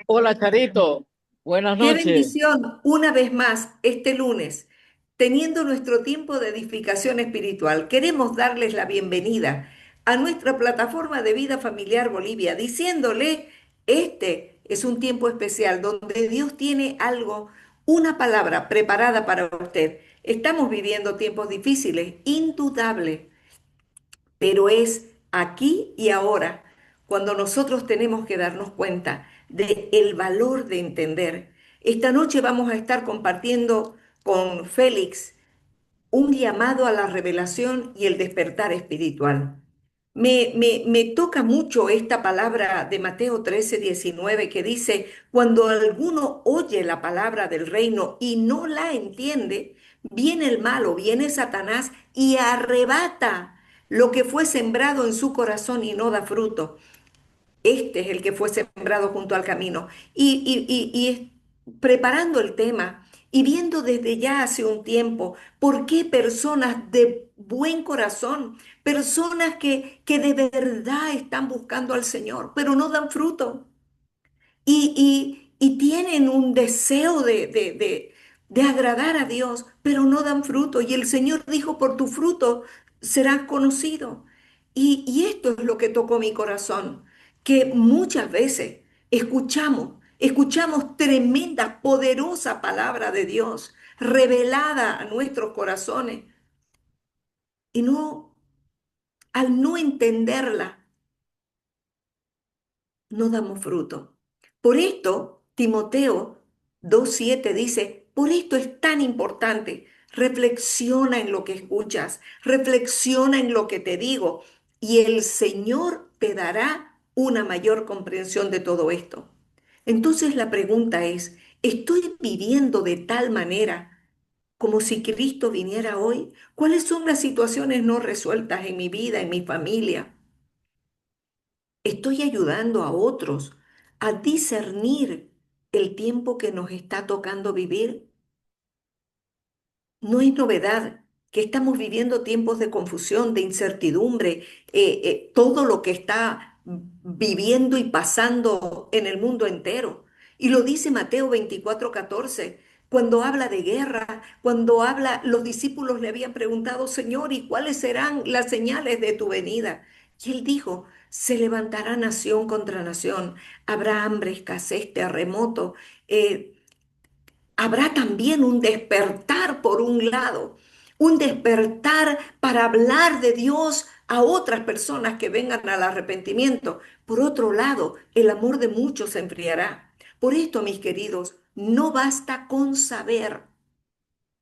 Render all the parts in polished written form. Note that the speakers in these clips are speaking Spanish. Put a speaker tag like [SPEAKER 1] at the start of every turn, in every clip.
[SPEAKER 1] Hola, Charito. Buenas
[SPEAKER 2] Qué
[SPEAKER 1] noches.
[SPEAKER 2] bendición, una vez más, este lunes, teniendo nuestro tiempo de edificación espiritual. Queremos darles la bienvenida a nuestra plataforma de vida familiar Bolivia, diciéndole, este es un tiempo especial donde Dios tiene algo, una palabra preparada para usted. Estamos viviendo tiempos difíciles, indudable, pero es aquí y ahora cuando nosotros tenemos que darnos cuenta de el valor de entender. Esta noche vamos a estar compartiendo con Félix un llamado a la revelación y el despertar espiritual. Me toca mucho esta palabra de Mateo 13:19 que dice, cuando alguno oye la palabra del reino y no la entiende, viene el malo, viene Satanás y arrebata lo que fue sembrado en su corazón y no da fruto. Este es el que fue sembrado junto al camino. Preparando el tema y viendo desde ya hace un tiempo por qué personas de buen corazón, personas que de verdad están buscando al Señor, pero no dan fruto y tienen un deseo de agradar a Dios, pero no dan fruto. Y el Señor dijo, por tu fruto serás conocido. Y esto es lo que tocó mi corazón, que muchas veces escuchamos tremenda, poderosa palabra de Dios revelada a nuestros corazones y no, al no entenderla, no damos fruto. Por esto, Timoteo 2:7 dice, por esto es tan importante, reflexiona en lo que escuchas, reflexiona en lo que te digo, y el Señor te dará una mayor comprensión de todo esto. Entonces la pregunta es, ¿estoy viviendo de tal manera como si Cristo viniera hoy? ¿Cuáles son las situaciones no resueltas en mi vida, en mi familia? Estoy ayudando a otros a discernir el tiempo que nos está tocando vivir. No es novedad que estamos viviendo tiempos de confusión, de incertidumbre, todo lo que está viviendo y pasando en el mundo entero. Y lo dice Mateo 24:14, cuando habla de guerra, cuando habla, los discípulos le habían preguntado, Señor, ¿y cuáles serán las señales de tu venida? Y él dijo, se levantará nación contra nación, habrá hambre, escasez, terremoto. eh, Habrá también un despertar por un lado, un despertar para hablar de Dios a otras personas que vengan al arrepentimiento. Por otro lado, el amor de muchos se enfriará. Por esto, mis queridos, no basta con saber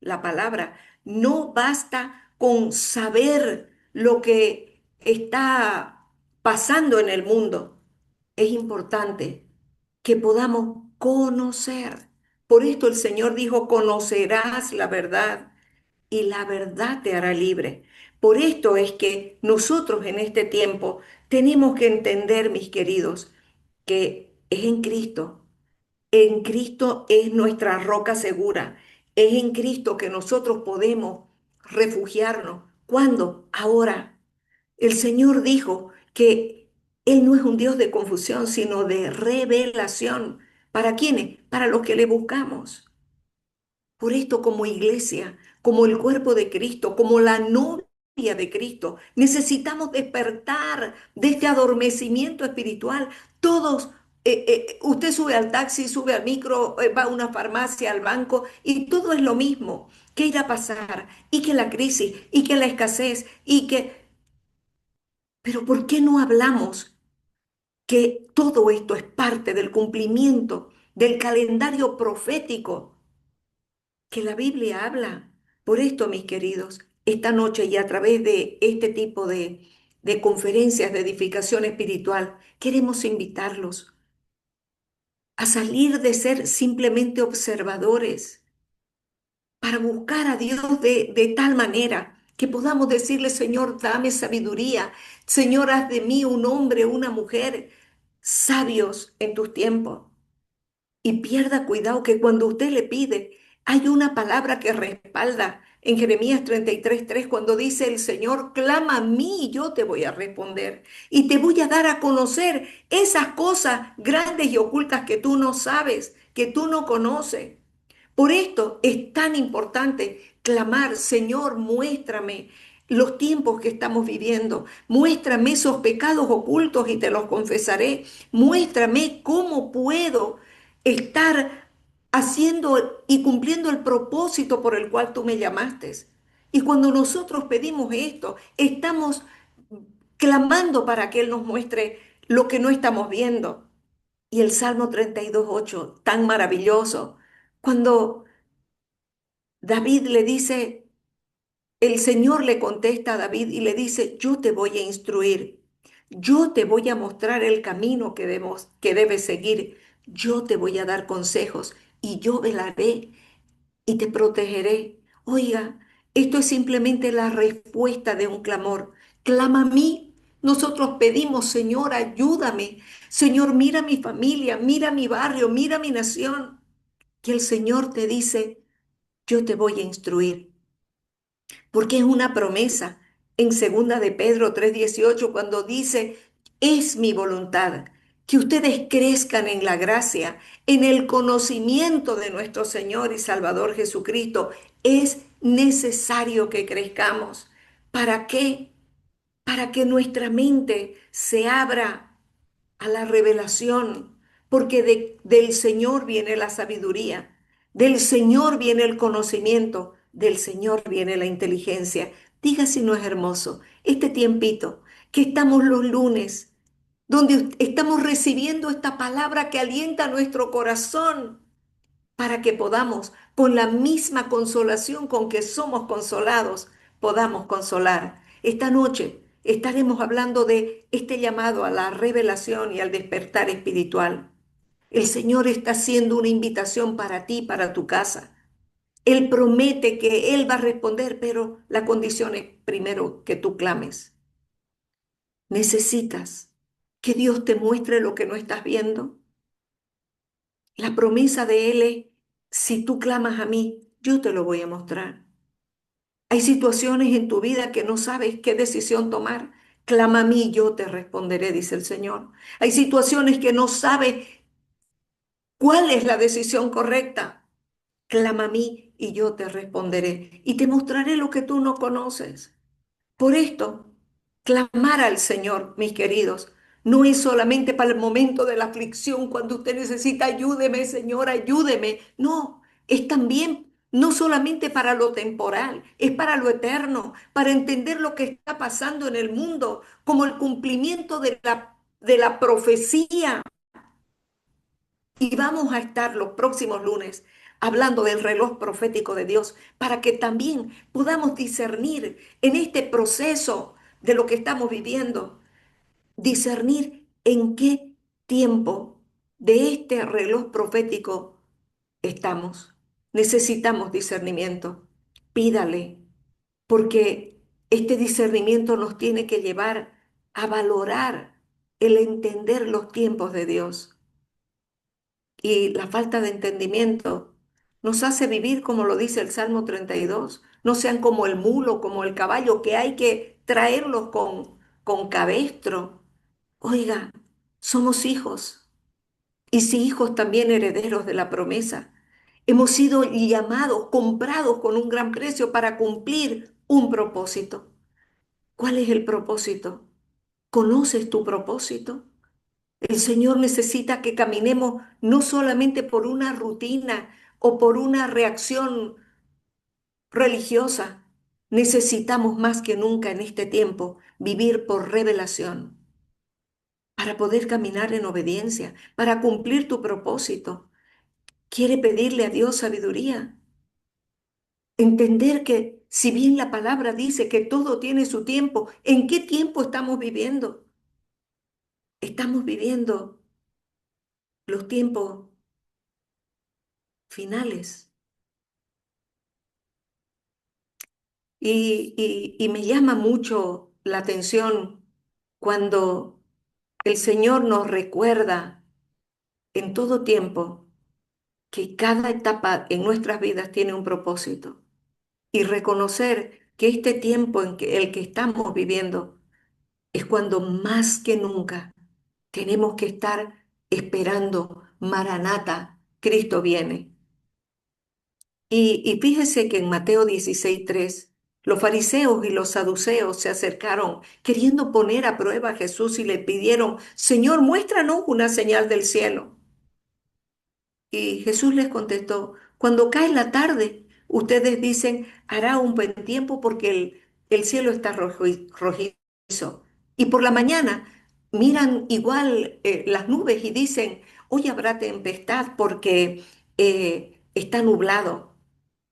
[SPEAKER 2] la palabra, no basta con saber lo que está pasando en el mundo. Es importante que podamos conocer. Por esto el Señor dijo, conocerás la verdad y la verdad te hará libre. Por esto es que nosotros en este tiempo tenemos que entender, mis queridos, que es en Cristo. En Cristo es nuestra roca segura. Es en Cristo que nosotros podemos refugiarnos. ¿Cuándo? Ahora. El Señor dijo que Él no es un Dios de confusión, sino de revelación. ¿Para quiénes? Para los que le buscamos. Por esto, como iglesia, como el cuerpo de Cristo, como la novia de Cristo, necesitamos despertar de este adormecimiento espiritual. Todos, usted sube al taxi, sube al micro, va a una farmacia, al banco, y todo es lo mismo. ¿Qué irá a pasar? Y que la crisis, y que la escasez, y que... Pero ¿por qué no hablamos que todo esto es parte del cumplimiento del calendario profético que la Biblia habla? Por esto, mis queridos, esta noche y a través de este tipo de conferencias de edificación espiritual, queremos invitarlos a salir de ser simplemente observadores para buscar a Dios de tal manera que podamos decirle, Señor, dame sabiduría. Señor, haz de mí un hombre, una mujer sabios en tus tiempos. Y pierda cuidado que cuando usted le pide, hay una palabra que respalda. en Jeremías 33:3, cuando dice el Señor, clama a mí y yo te voy a responder y te voy a dar a conocer esas cosas grandes y ocultas que tú no sabes, que tú no conoces. Por esto es tan importante clamar, Señor, muéstrame los tiempos que estamos viviendo, muéstrame esos pecados ocultos y te los confesaré, muéstrame cómo puedo estar haciendo y cumpliendo el propósito por el cual tú me llamaste. Y cuando nosotros pedimos esto, estamos clamando para que Él nos muestre lo que no estamos viendo. Y el Salmo 32:8, tan maravilloso, cuando David le dice, el Señor le contesta a David y le dice, yo te voy a instruir, yo te voy a mostrar el camino que debes seguir, yo te voy a dar consejos y yo velaré y te protegeré. Oiga, esto es simplemente la respuesta de un clamor. Clama a mí. Nosotros pedimos, Señor, ayúdame. Señor, mira mi familia, mira mi barrio, mira mi nación. Que el Señor te dice, yo te voy a instruir, porque es una promesa en segunda de Pedro 3:18 cuando dice, es mi voluntad que ustedes crezcan en la gracia, en el conocimiento de nuestro Señor y Salvador Jesucristo. Es necesario que crezcamos. ¿Para qué? Para que nuestra mente se abra a la revelación, porque del Señor viene la sabiduría, del Señor viene el conocimiento, del Señor viene la inteligencia. Diga si no es hermoso este tiempito que estamos los lunes, donde estamos recibiendo esta palabra que alienta nuestro corazón para que podamos, con la misma consolación con que somos consolados, podamos consolar. Esta noche estaremos hablando de este llamado a la revelación y al despertar espiritual. El Señor está haciendo una invitación para ti, para tu casa. Él promete que Él va a responder, pero la condición es primero que tú clames. Necesitas que Dios te muestre lo que no estás viendo. La promesa de Él es, si tú clamas a mí, yo te lo voy a mostrar. Hay situaciones en tu vida que no sabes qué decisión tomar. Clama a mí, yo te responderé, dice el Señor. Hay situaciones que no sabes cuál es la decisión correcta. Clama a mí y yo te responderé y te mostraré lo que tú no conoces. Por esto, clamar al Señor, mis queridos, no es solamente para el momento de la aflicción, cuando usted necesita, ayúdeme, Señor, ayúdeme. No, es también, no solamente para lo temporal, es para lo eterno, para entender lo que está pasando en el mundo, como el cumplimiento de la profecía. Y vamos a estar los próximos lunes hablando del reloj profético de Dios para que también podamos discernir en este proceso de lo que estamos viviendo, discernir en qué tiempo de este reloj profético estamos. Necesitamos discernimiento. Pídale, porque este discernimiento nos tiene que llevar a valorar el entender los tiempos de Dios. Y la falta de entendimiento nos hace vivir como lo dice el Salmo 32. No sean como el mulo, como el caballo, que hay que traerlos con cabestro. Oiga, somos hijos y si hijos también herederos de la promesa. Hemos sido llamados, comprados con un gran precio para cumplir un propósito. ¿Cuál es el propósito? ¿Conoces tu propósito? El Señor necesita que caminemos no solamente por una rutina o por una reacción religiosa. Necesitamos más que nunca en este tiempo vivir por revelación para poder caminar en obediencia, para cumplir tu propósito. Quiere pedirle a Dios sabiduría. Entender que si bien la palabra dice que todo tiene su tiempo, ¿en qué tiempo estamos viviendo? Estamos viviendo los tiempos finales. Y me llama mucho la atención cuando el Señor nos recuerda en todo tiempo que cada etapa en nuestras vidas tiene un propósito. y reconocer que este tiempo en que el que estamos viviendo es cuando más que nunca tenemos que estar esperando, Maranata, Cristo viene. Y fíjese que en Mateo 16:3, los fariseos y los saduceos se acercaron queriendo poner a prueba a Jesús y le pidieron, Señor, muéstranos una señal del cielo. Y Jesús les contestó, cuando cae la tarde, ustedes dicen, hará un buen tiempo porque el cielo está rojizo. Y por la mañana miran igual las nubes y dicen, hoy habrá tempestad porque está nublado.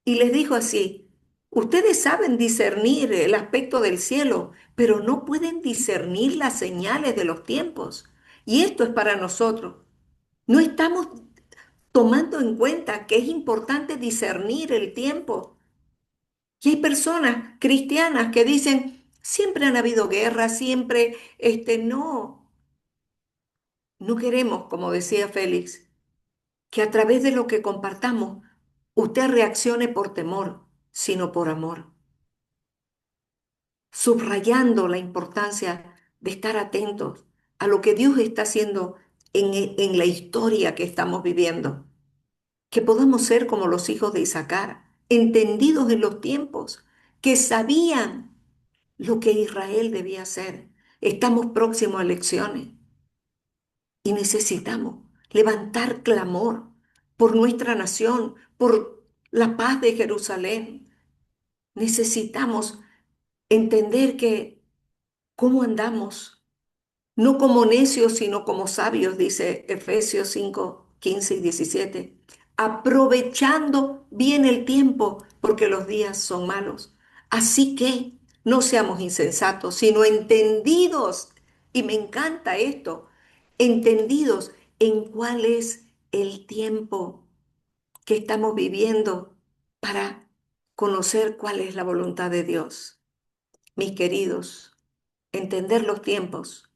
[SPEAKER 2] Y les dijo así, ustedes saben discernir el aspecto del cielo, pero no pueden discernir las señales de los tiempos. Y esto es para nosotros. No estamos tomando en cuenta que es importante discernir el tiempo. Y hay personas cristianas que dicen, siempre han habido guerras, siempre, no queremos, como decía Félix, que a través de lo que compartamos, usted reaccione por temor, sino por amor, subrayando la importancia de estar atentos a lo que Dios está haciendo en la historia que estamos viviendo. Que podamos ser como los hijos de Isaacar, entendidos en los tiempos, que sabían lo que Israel debía hacer. Estamos próximos a elecciones y necesitamos levantar clamor por nuestra nación, por la paz de Jerusalén. Necesitamos entender que cómo andamos, no como necios, sino como sabios, dice Efesios 5:15 y 17, aprovechando bien el tiempo, porque los días son malos. Así que no seamos insensatos, sino entendidos, y me encanta esto, entendidos en cuál es el tiempo que estamos viviendo para conocer cuál es la voluntad de Dios. Mis queridos, entender los tiempos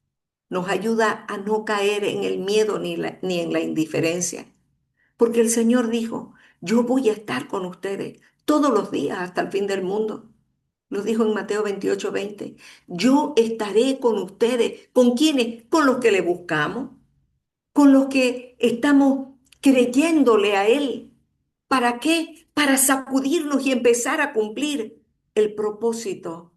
[SPEAKER 2] nos ayuda a no caer en el miedo ni en la indiferencia. Porque el Señor dijo, yo voy a estar con ustedes todos los días hasta el fin del mundo. Lo dijo en Mateo 28:20. Yo estaré con ustedes. ¿Con quiénes? Con los que le buscamos, con los que estamos creyéndole a Él. ¿Para qué? Para sacudirnos y empezar a cumplir el propósito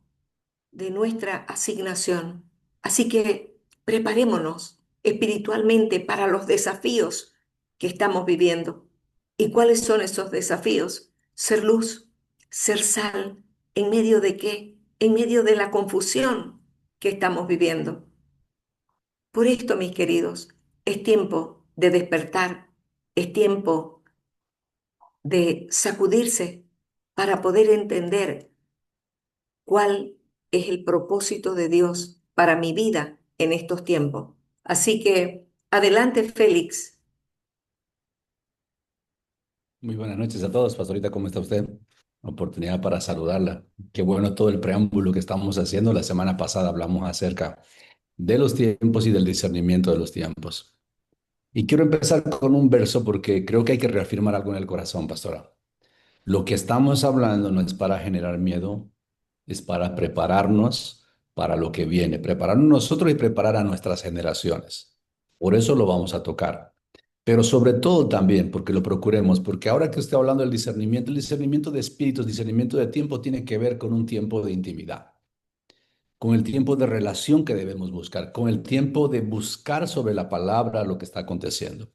[SPEAKER 2] de nuestra asignación. Así que preparémonos espiritualmente para los desafíos que estamos viviendo. ¿Y cuáles son esos desafíos? Ser luz, ser sal, ¿en medio de qué? En medio de la confusión que estamos viviendo. Por esto, mis queridos, es tiempo de despertar, es tiempo de sacudirse para poder entender cuál es el propósito de Dios para mi vida en estos tiempos. Así que adelante, Félix.
[SPEAKER 3] Muy buenas noches a todos, pastorita, ¿cómo está usted? Oportunidad para saludarla. Qué bueno todo el preámbulo que estamos haciendo. La semana pasada hablamos acerca de los tiempos y del discernimiento de los tiempos. Y quiero empezar con un verso porque creo que hay que reafirmar algo en el corazón, pastora. Lo que estamos hablando no es para generar miedo, es para prepararnos para lo que viene, prepararnos nosotros y preparar a nuestras generaciones. Por eso lo vamos a tocar. Pero sobre todo también porque lo procuremos, porque ahora que estoy hablando del discernimiento, el discernimiento de espíritus, discernimiento de tiempo tiene que ver con un tiempo de intimidad, con el tiempo de relación que debemos buscar, con el tiempo de buscar sobre la palabra lo que está aconteciendo.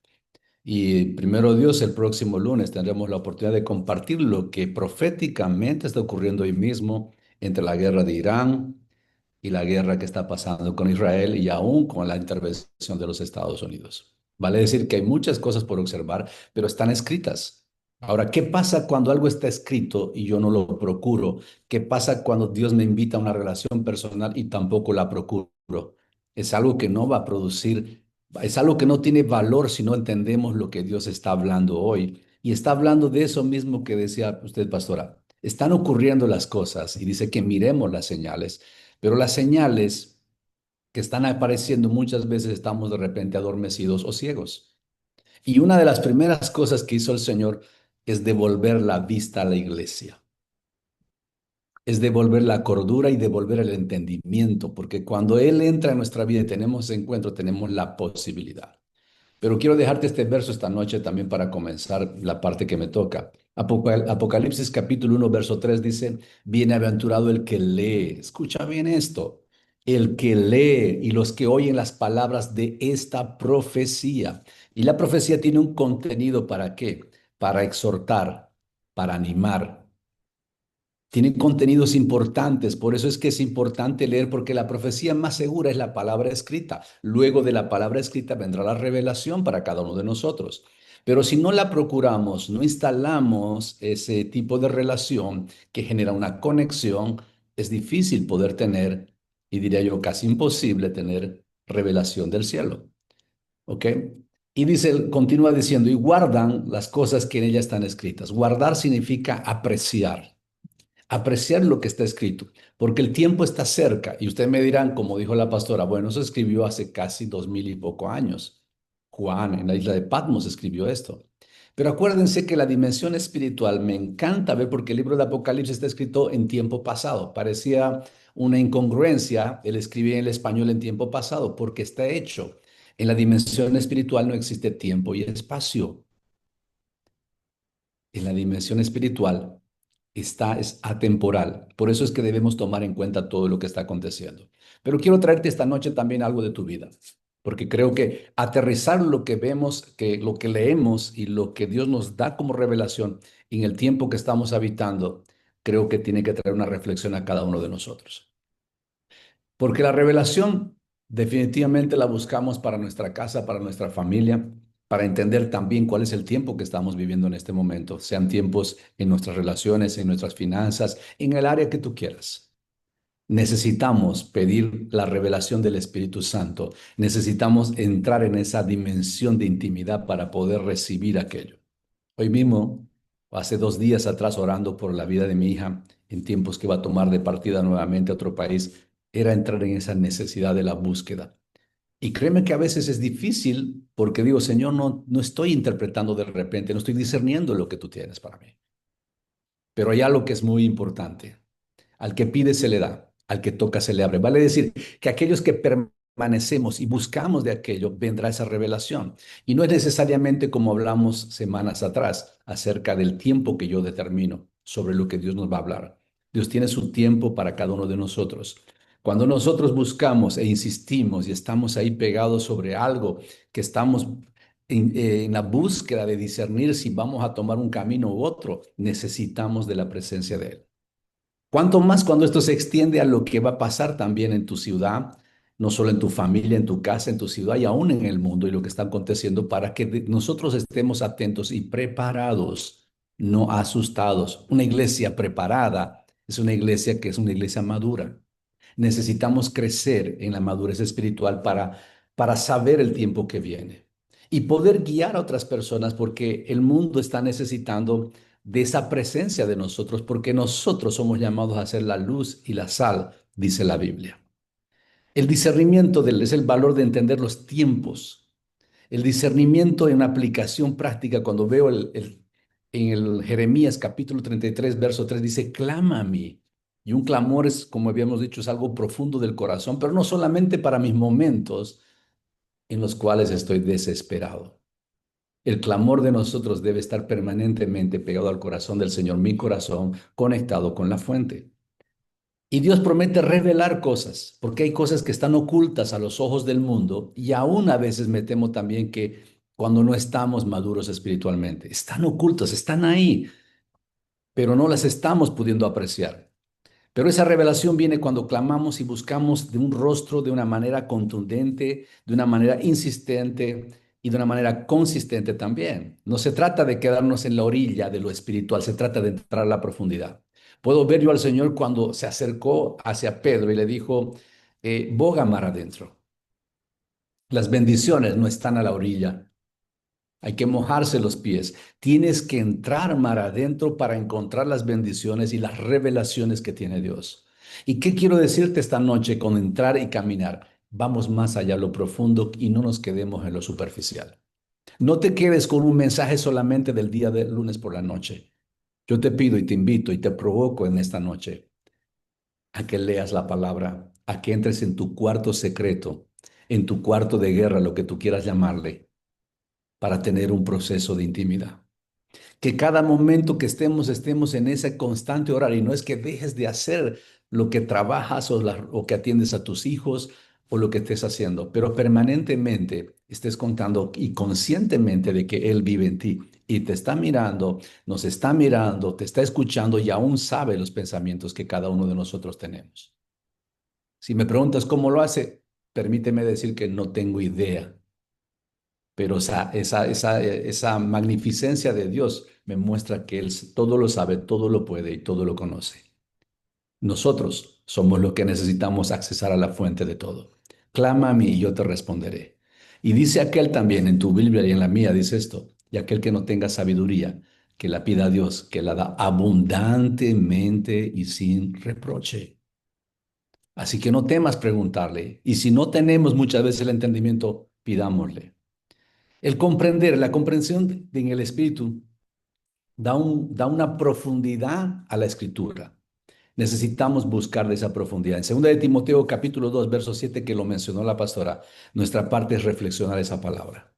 [SPEAKER 3] Y primero Dios, el próximo lunes tendremos la oportunidad de compartir lo que proféticamente está ocurriendo hoy mismo entre la guerra de Irán y la guerra que está pasando con Israel y aún con la intervención de los Estados Unidos. Vale decir que hay muchas cosas por observar, pero están escritas. Ahora, ¿qué pasa cuando algo está escrito y yo no lo procuro? ¿Qué pasa cuando Dios me invita a una relación personal y tampoco la procuro? Es algo que no va a producir, es algo que no tiene valor si no entendemos lo que Dios está hablando hoy. Y está hablando de eso mismo que decía usted, pastora. Están ocurriendo las cosas y dice que miremos las señales, pero las señales que están apareciendo muchas veces estamos de repente adormecidos o ciegos. Y una de las primeras cosas que hizo el Señor es devolver la vista a la iglesia. es devolver la cordura y devolver el entendimiento, porque cuando Él entra en nuestra vida y tenemos ese encuentro, tenemos la posibilidad. Pero quiero dejarte este verso esta noche también para comenzar la parte que me toca. Apocalipsis capítulo 1, verso 3 dice, bienaventurado el que lee. Escucha bien esto. El que lee y los que oyen las palabras de esta profecía. Y la profecía tiene un contenido ¿para qué? Para exhortar, para animar. Tienen contenidos importantes, por eso es que es importante leer, porque la profecía más segura es la palabra escrita. Luego de la palabra escrita vendrá la revelación para cada uno de nosotros. Pero si no la procuramos, no instalamos ese tipo de relación que genera una conexión, es difícil poder tener, y diría yo casi imposible tener revelación del cielo. ¿Ok? Y dice, continúa diciendo, y guardan las cosas que en ella están escritas. Guardar significa apreciar. Apreciar lo que está escrito, porque el tiempo está cerca. Y ustedes me dirán, como dijo la pastora, bueno, eso escribió hace casi 2000 y poco años. Juan en la isla de Patmos escribió esto. Pero acuérdense que la dimensión espiritual me encanta ver porque el libro de Apocalipsis está escrito en tiempo pasado. Parecía una incongruencia el escribir en el español en tiempo pasado, porque está hecho. En la dimensión espiritual no existe tiempo y espacio. En la dimensión espiritual es atemporal. Por eso es que debemos tomar en cuenta todo lo que está aconteciendo. Pero quiero traerte esta noche también algo de tu vida, porque creo que aterrizar lo que vemos, que lo que leemos y lo que Dios nos da como revelación en el tiempo que estamos habitando, creo que tiene que traer una reflexión a cada uno de nosotros. Porque la revelación definitivamente la buscamos para nuestra casa, para nuestra familia, para entender también cuál es el tiempo que estamos viviendo en este momento, sean tiempos en nuestras relaciones, en nuestras finanzas, en el área que tú quieras. Necesitamos pedir la revelación del Espíritu Santo. Necesitamos entrar en esa dimensión de intimidad para poder recibir aquello. Hoy mismo, hace 2 días atrás, orando por la vida de mi hija, en tiempos que va a tomar de partida nuevamente a otro país, era entrar en esa necesidad de la búsqueda. Y créeme que a veces es difícil porque digo, Señor, no estoy interpretando de repente, no estoy discerniendo lo que tú tienes para mí. Pero hay algo que es muy importante. Al que pide se le da, al que toca se le abre. Vale decir que aquellos que permanecemos y buscamos de aquello, vendrá esa revelación. Y no es necesariamente como hablamos semanas atrás acerca del tiempo que yo determino sobre lo que Dios nos va a hablar. Dios tiene su tiempo para cada uno de nosotros. Cuando nosotros buscamos e insistimos y estamos ahí pegados sobre algo que estamos en la búsqueda de discernir si vamos a tomar un camino u otro, necesitamos de la presencia de Él. Cuanto más cuando esto se extiende a lo que va a pasar también en tu ciudad, no solo en tu familia, en tu casa, en tu ciudad y aún en el mundo y lo que está aconteciendo para que nosotros estemos atentos y preparados, no asustados. Una iglesia preparada es una iglesia que es una iglesia madura. Necesitamos crecer en la madurez espiritual para saber el tiempo que viene y poder guiar a otras personas porque el mundo está necesitando de esa presencia de nosotros, porque nosotros somos llamados a ser la luz y la sal, dice la Biblia. El discernimiento es el valor de entender los tiempos. El discernimiento en una aplicación práctica, cuando veo en el Jeremías capítulo 33, verso 3, dice, clama a mí. Y un clamor es, como habíamos dicho, es algo profundo del corazón, pero no solamente para mis momentos en los cuales estoy desesperado. El clamor de nosotros debe estar permanentemente pegado al corazón del Señor, mi corazón conectado con la fuente. Y Dios promete revelar cosas, porque hay cosas que están ocultas a los ojos del mundo y aún a veces me temo también que cuando no estamos maduros espiritualmente, están ocultas, están ahí, pero no las estamos pudiendo apreciar. Pero esa revelación viene cuando clamamos y buscamos de un rostro de una manera contundente, de una manera insistente y de una manera consistente también. No se trata de quedarnos en la orilla de lo espiritual, se trata de entrar a la profundidad. Puedo ver yo al Señor cuando se acercó hacia Pedro y le dijo, boga mar adentro. Las bendiciones no están a la orilla, hay que mojarse los pies. Tienes que entrar mar adentro para encontrar las bendiciones y las revelaciones que tiene Dios. ¿Y qué quiero decirte esta noche con entrar y caminar? Vamos más allá a lo profundo y no nos quedemos en lo superficial. No te quedes con un mensaje solamente del día del lunes por la noche. Yo te pido y te invito y te provoco en esta noche a que leas la palabra, a que entres en tu cuarto secreto, en tu cuarto de guerra, lo que tú quieras llamarle, para tener un proceso de intimidad. Que cada momento que estemos en ese constante orar y no es que dejes de hacer lo que trabajas o que atiendes a tus hijos o lo que estés haciendo, pero permanentemente estés contando y conscientemente de que Él vive en ti y te está mirando, nos está mirando, te está escuchando y aún sabe los pensamientos que cada uno de nosotros tenemos. Si me preguntas cómo lo hace, permíteme decir que no tengo idea, pero esa magnificencia de Dios me muestra que Él todo lo sabe, todo lo puede y todo lo conoce. Nosotros somos los que necesitamos accesar a la fuente de todo. Clama a mí y yo te responderé. Y dice aquel también en tu Biblia y en la mía, dice esto, y aquel que no tenga sabiduría, que la pida a Dios, que la da abundantemente y sin reproche. Así que no temas preguntarle. Y si no tenemos muchas veces el entendimiento, pidámosle. El comprender, la comprensión en el Espíritu da una profundidad a la Escritura. Necesitamos buscar de esa profundidad. En 2 de Timoteo capítulo 2, verso 7, que lo mencionó la pastora, nuestra parte es reflexionar esa palabra.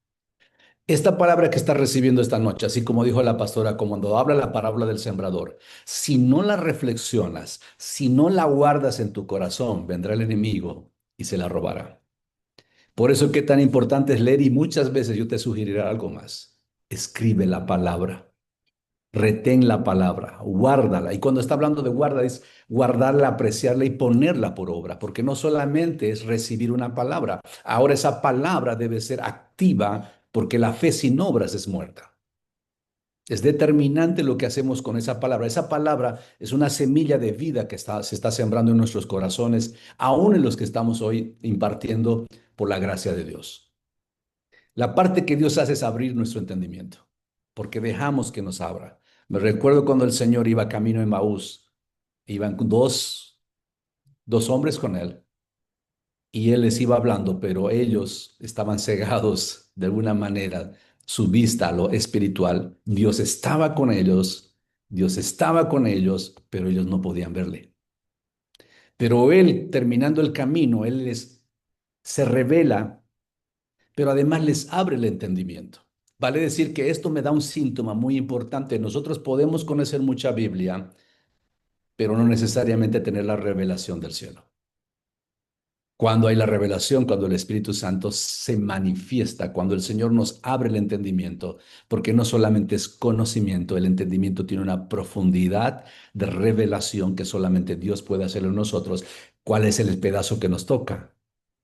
[SPEAKER 3] Esta palabra que estás recibiendo esta noche, así como dijo la pastora, como cuando habla la parábola del sembrador, si no la reflexionas, si no la guardas en tu corazón, vendrá el enemigo y se la robará. Por eso qué tan importante es leer y muchas veces yo te sugeriré algo más. Escribe la palabra, retén la palabra, guárdala. Y cuando está hablando de guarda, es guardarla, apreciarla y ponerla por obra, porque no solamente es recibir una palabra, ahora esa palabra debe ser activa, porque la fe sin obras es muerta. Es determinante lo que hacemos con esa palabra. Esa palabra es una semilla de vida que se está sembrando en nuestros corazones, aún en los que estamos hoy impartiendo por la gracia de Dios. La parte que Dios hace es abrir nuestro entendimiento, porque dejamos que nos abra. Me recuerdo cuando el Señor iba camino en Maús, iban dos hombres con él, y él les iba hablando, pero ellos estaban cegados de alguna manera, su vista a lo espiritual. Dios estaba con ellos, pero ellos no podían verle. Pero él, terminando el camino, él les se revela, pero además les abre el entendimiento. Vale decir que esto me da un síntoma muy importante. Nosotros podemos conocer mucha Biblia, pero no necesariamente tener la revelación del cielo. Cuando hay la revelación, cuando el Espíritu Santo se manifiesta, cuando el Señor nos abre el entendimiento, porque no solamente es conocimiento, el entendimiento tiene una profundidad de revelación que solamente Dios puede hacer en nosotros. ¿Cuál es el pedazo que nos toca?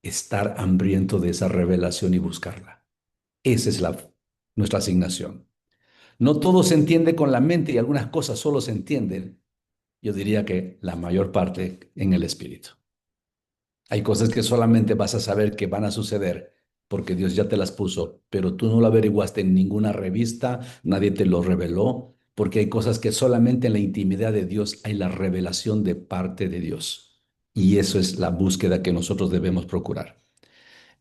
[SPEAKER 3] Estar hambriento de esa revelación y buscarla. Esa es nuestra asignación. No todo se entiende con la mente y algunas cosas solo se entienden, yo diría que la mayor parte en el Espíritu. Hay cosas que solamente vas a saber que van a suceder porque Dios ya te las puso, pero tú no lo averiguaste en ninguna revista, nadie te lo reveló, porque hay cosas que solamente en la intimidad de Dios hay la revelación de parte de Dios. Y eso es la búsqueda que nosotros debemos procurar.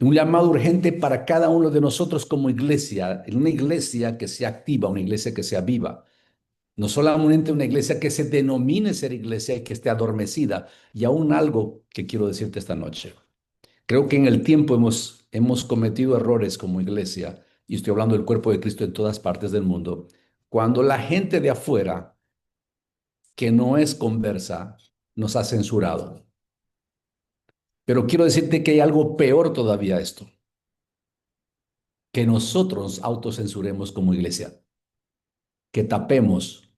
[SPEAKER 3] Un llamado urgente para cada uno de nosotros como iglesia, en una iglesia que sea activa, una iglesia que sea viva. No solamente una iglesia que se denomine ser iglesia y que esté adormecida. Y aún algo que quiero decirte esta noche. Creo que en el tiempo hemos cometido errores como iglesia, y estoy hablando del cuerpo de Cristo en todas partes del mundo, cuando la gente de afuera, que no es conversa, nos ha censurado. Pero quiero decirte que hay algo peor todavía a esto, que nosotros autocensuremos como iglesia, que tapemos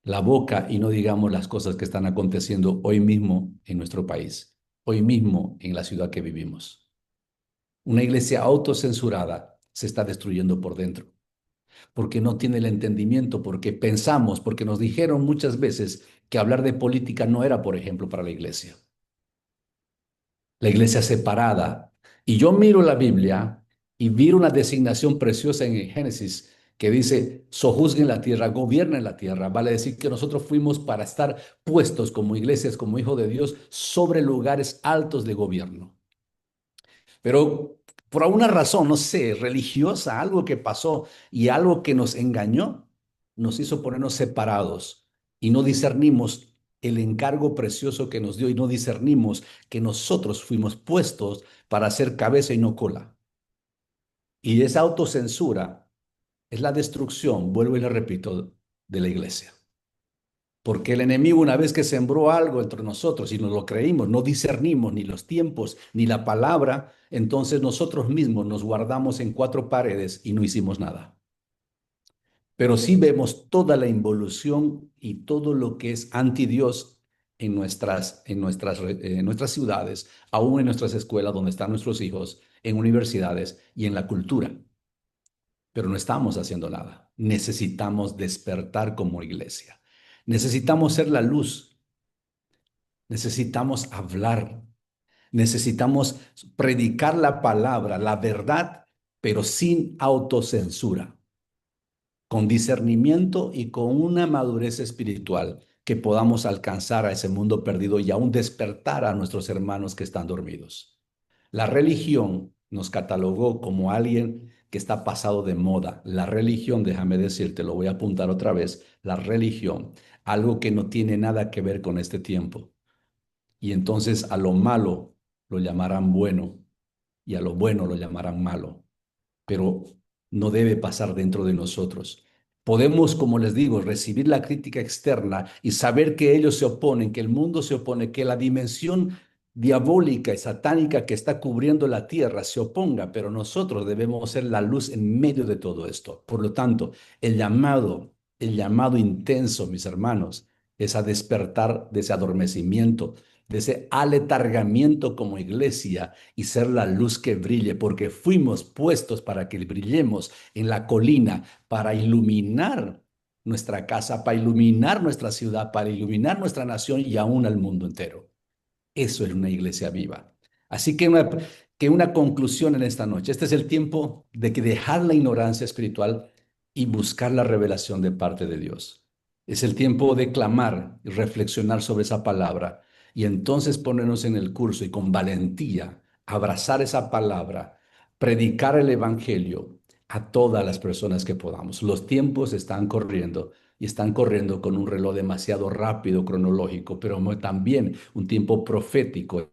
[SPEAKER 3] la boca y no digamos las cosas que están aconteciendo hoy mismo en nuestro país, hoy mismo en la ciudad que vivimos. Una iglesia autocensurada se está destruyendo por dentro, porque no tiene el entendimiento, porque pensamos, porque nos dijeron muchas veces que hablar de política no era, por ejemplo, para la iglesia. La iglesia separada. Y yo miro la Biblia y vi una designación preciosa en Génesis que dice, sojuzguen la tierra, gobiernen la tierra. Vale decir que nosotros fuimos para estar puestos como iglesias, como hijos de Dios, sobre lugares altos de gobierno. Pero por alguna razón, no sé, religiosa, algo que pasó y algo que nos engañó, nos hizo ponernos separados y no discernimos el encargo precioso que nos dio y no discernimos que nosotros fuimos puestos para ser cabeza y no cola. Y esa autocensura es la destrucción, vuelvo y le repito, de la iglesia. Porque el enemigo, una vez que sembró algo entre nosotros y nos lo creímos, no discernimos ni los tiempos ni la palabra, entonces nosotros mismos nos guardamos en cuatro paredes y no hicimos nada. Pero sí vemos toda la involución y todo lo que es anti Dios en nuestras ciudades, aún en nuestras escuelas donde están nuestros hijos, en universidades y en la cultura. Pero no estamos haciendo nada. Necesitamos despertar como iglesia. Necesitamos ser la luz. Necesitamos hablar. Necesitamos predicar la palabra, la verdad, pero sin autocensura, con discernimiento y con una madurez espiritual que podamos alcanzar a ese mundo perdido y aún despertar a nuestros hermanos que están dormidos. La religión nos catalogó como alguien que está pasado de moda. La religión, déjame decirte, lo voy a apuntar otra vez, la religión, algo que no tiene nada que ver con este tiempo. Y entonces a lo malo lo llamarán bueno y a lo bueno lo llamarán malo, pero no debe pasar dentro de nosotros. Podemos, como les digo, recibir la crítica externa y saber que ellos se oponen, que el mundo se opone, que la dimensión diabólica y satánica que está cubriendo la tierra se oponga, pero nosotros debemos ser la luz en medio de todo esto. Por lo tanto, el llamado intenso, mis hermanos, es a despertar de ese adormecimiento, de ese aletargamiento como iglesia y ser la luz que brille, porque fuimos puestos para que brillemos en la colina, para iluminar nuestra casa, para iluminar nuestra ciudad, para iluminar nuestra nación y aún al mundo entero. Eso es una iglesia viva. Así que una conclusión en esta noche. Este es el tiempo de que dejar la ignorancia espiritual y buscar la revelación de parte de Dios. Es el tiempo de clamar y reflexionar sobre esa palabra y entonces ponernos en el curso y con valentía abrazar esa palabra, predicar el evangelio a todas las personas que podamos. Los tiempos están corriendo y están corriendo con un reloj demasiado rápido cronológico, pero también un tiempo profético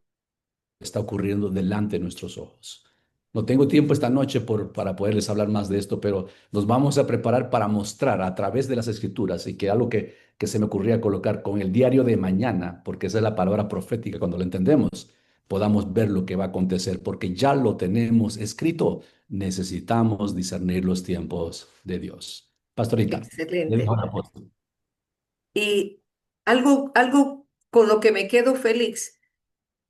[SPEAKER 3] está ocurriendo delante de nuestros ojos. No tengo tiempo esta noche para poderles hablar más de esto, pero nos vamos a preparar para mostrar a través de las escrituras y que algo que se me ocurría colocar con el diario de mañana, porque esa es la palabra profética cuando lo entendemos, podamos ver lo que va a acontecer, porque ya lo tenemos escrito. Necesitamos discernir los tiempos de Dios. Pastorita, le dejo
[SPEAKER 2] Excelente.
[SPEAKER 3] la voz.
[SPEAKER 2] Y algo con lo que me quedo, Félix,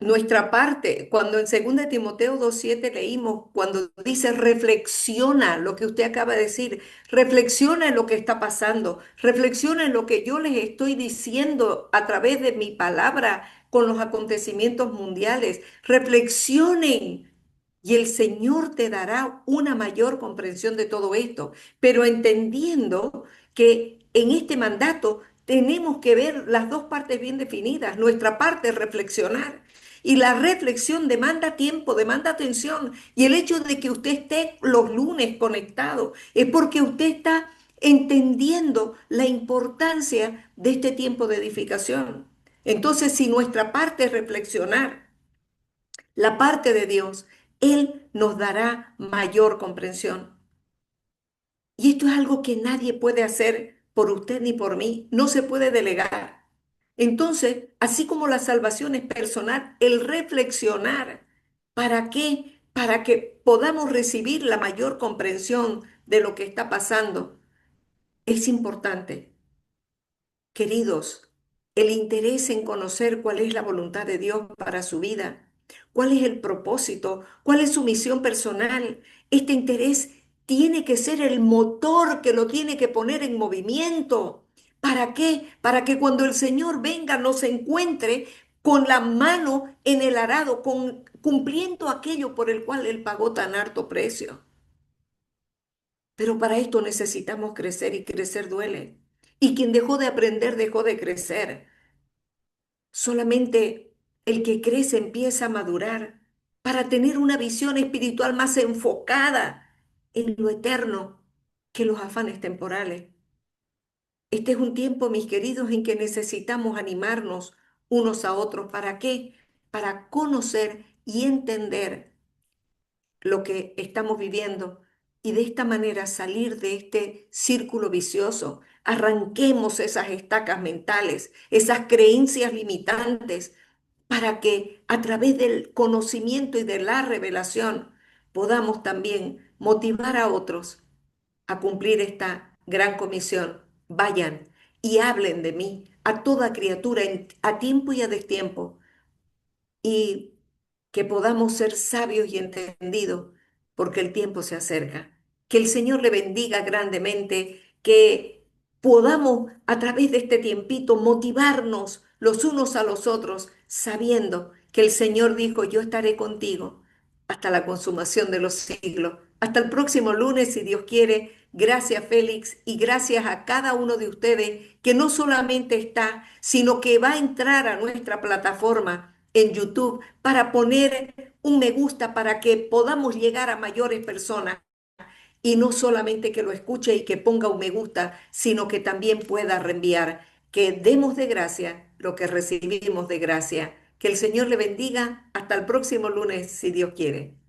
[SPEAKER 2] nuestra parte, cuando en 2 Timoteo 2:7 leímos, cuando dice reflexiona lo que usted acaba de decir, reflexiona en lo que está pasando, reflexiona en lo que yo les estoy diciendo a través de mi palabra con los acontecimientos mundiales, reflexionen y el Señor te dará una mayor comprensión de todo esto, pero entendiendo que en este mandato tenemos que ver las dos partes bien definidas, nuestra parte es reflexionar. Y la reflexión demanda tiempo, demanda atención. Y el hecho de que usted esté los lunes conectado es porque usted está entendiendo la importancia de este tiempo de edificación. Entonces, si nuestra parte es reflexionar, la parte de Dios, Él nos dará mayor comprensión. Y esto es algo que nadie puede hacer por usted ni por mí. No se puede delegar. Entonces, así como la salvación es personal, el reflexionar, ¿para qué? Para que podamos recibir la mayor comprensión de lo que está pasando, es importante. Queridos, el interés en conocer cuál es la voluntad de Dios para su vida, cuál es el propósito, cuál es su misión personal, este interés tiene que ser el motor que lo tiene que poner en movimiento. ¿Para qué? Para que cuando el Señor venga nos encuentre con la mano en el arado, cumpliendo aquello por el cual Él pagó tan alto precio. Pero para esto necesitamos crecer y crecer duele. Y quien dejó de aprender dejó de crecer. Solamente el que crece empieza a madurar para tener una visión espiritual más enfocada en lo eterno que los afanes temporales. Este es un tiempo, mis queridos, en que necesitamos animarnos unos a otros. ¿Para qué? Para conocer y entender lo que estamos viviendo y de esta manera salir de este círculo vicioso. Arranquemos esas estacas mentales, esas creencias limitantes, para que a través del conocimiento y de la revelación podamos también motivar a otros a cumplir esta gran comisión. Vayan y hablen de mí a toda criatura a tiempo y a destiempo, y que podamos ser sabios y entendidos, porque el tiempo se acerca. Que el Señor le bendiga grandemente, que podamos a través de este tiempito motivarnos los unos a los otros, sabiendo que el Señor dijo, yo estaré contigo hasta la consumación de los siglos. Hasta el próximo lunes, si Dios quiere. Gracias, Félix, y gracias a cada uno de ustedes que no solamente está, sino que va a entrar a nuestra plataforma en YouTube para poner un me gusta para que podamos llegar a mayores personas, y no solamente que lo escuche y que ponga un me gusta, sino que también pueda reenviar. Que demos de gracia lo que recibimos de gracia. Que el Señor le bendiga. Hasta el próximo lunes, si Dios quiere.